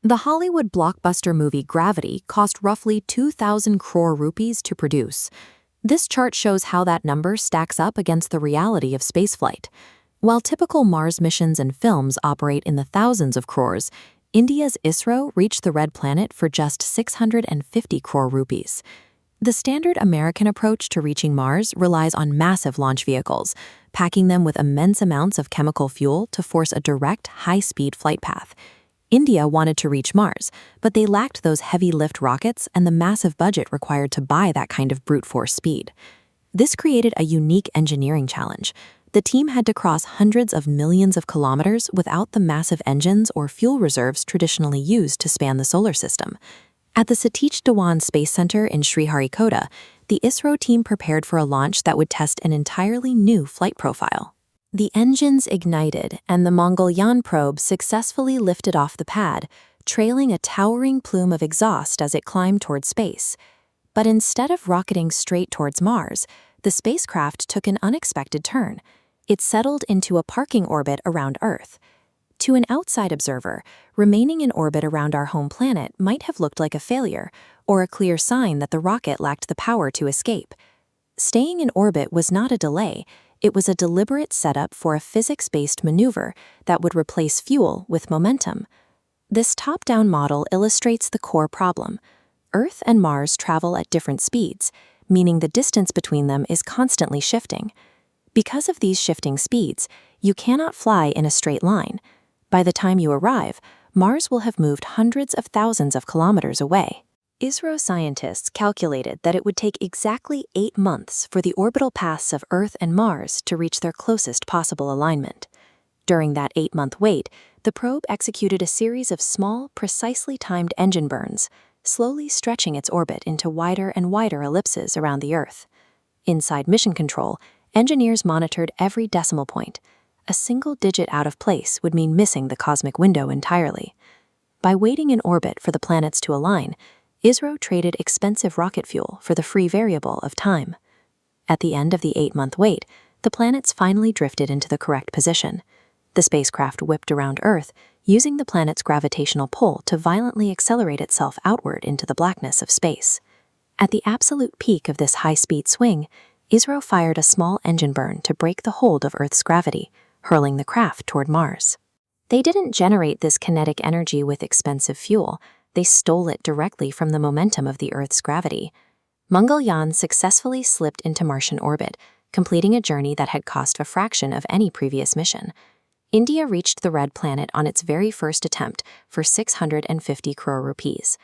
The Hollywood blockbuster movie Gravity cost roughly 2,000 crore rupees to produce. This chart shows how that number stacks up against the reality of spaceflight. While typical Mars missions and films operate in the thousands of crores, India's ISRO reached the red planet for just 650 crore rupees. The standard American approach to reaching Mars relies on massive launch vehicles, packing them with immense amounts of chemical fuel to force a direct, high-speed flight path. India wanted to reach Mars, but they lacked those heavy-lift rockets and the massive budget required to buy that kind of brute force speed. This created a unique engineering challenge. The team had to cross hundreds of millions of kilometers without the massive engines or fuel reserves traditionally used to span the solar system. At the Satish Dhawan Space Center in Sriharikota, the ISRO team prepared for a launch that would test an entirely new flight profile. The engines ignited, and the Mangalam probe successfully lifted off the pad, trailing a towering plume of exhaust as it climbed toward space. But instead of rocketing straight towards Mars, the spacecraft took an unexpected turn. It settled into a parking orbit around Earth. To an outside observer, remaining in orbit around our home planet might have looked like a failure, or a clear sign that the rocket lacked the power to escape. Staying in orbit was not a delay. It was a deliberate setup for a physics-based maneuver that would replace fuel with momentum. This top-down model illustrates the core problem. Earth and Mars travel at different speeds, meaning the distance between them is constantly shifting. Because of these shifting speeds, you cannot fly in a straight line. By the time you arrive, Mars will have moved hundreds of thousands of kilometers away. ISRO scientists calculated that it would take exactly 8 months for the orbital paths of Earth and Mars to reach their closest possible alignment. During that 8-month wait, the probe executed a series of small, precisely timed engine burns, slowly stretching its orbit into wider and wider ellipses around the Earth. Inside Mission Control, engineers monitored every decimal point. A single digit out of place would mean missing the cosmic window entirely. By waiting in orbit for the planets to align, ISRO traded expensive rocket fuel for the free variable of time. At the end of the 8-month wait, the planets finally drifted into the correct position. The spacecraft whipped around Earth, using the planet's gravitational pull to violently accelerate itself outward into the blackness of space. At the absolute peak of this high-speed swing, ISRO fired a small engine burn to break the hold of Earth's gravity, hurling the craft toward Mars. They didn't generate this kinetic energy with expensive fuel. They stole it directly from the momentum of the Earth's gravity. Mangalam successfully slipped into Martian orbit, completing a journey that had cost a fraction of any previous mission. India reached the red planet on its very first attempt for 650 crore rupees.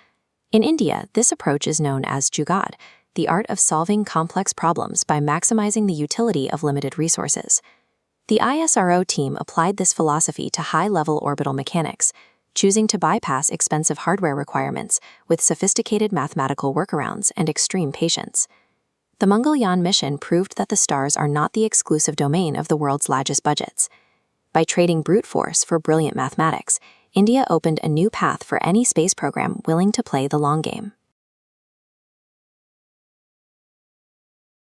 In India, this approach is known as Jugaad, the art of solving complex problems by maximizing the utility of limited resources. The ISRO team applied this philosophy to high-level orbital mechanics, choosing to bypass expensive hardware requirements with sophisticated mathematical workarounds and extreme patience. The Mangalam mission proved that the stars are not the exclusive domain of the world's largest budgets. By trading brute force for brilliant mathematics, India opened a new path for any space program willing to play the long game.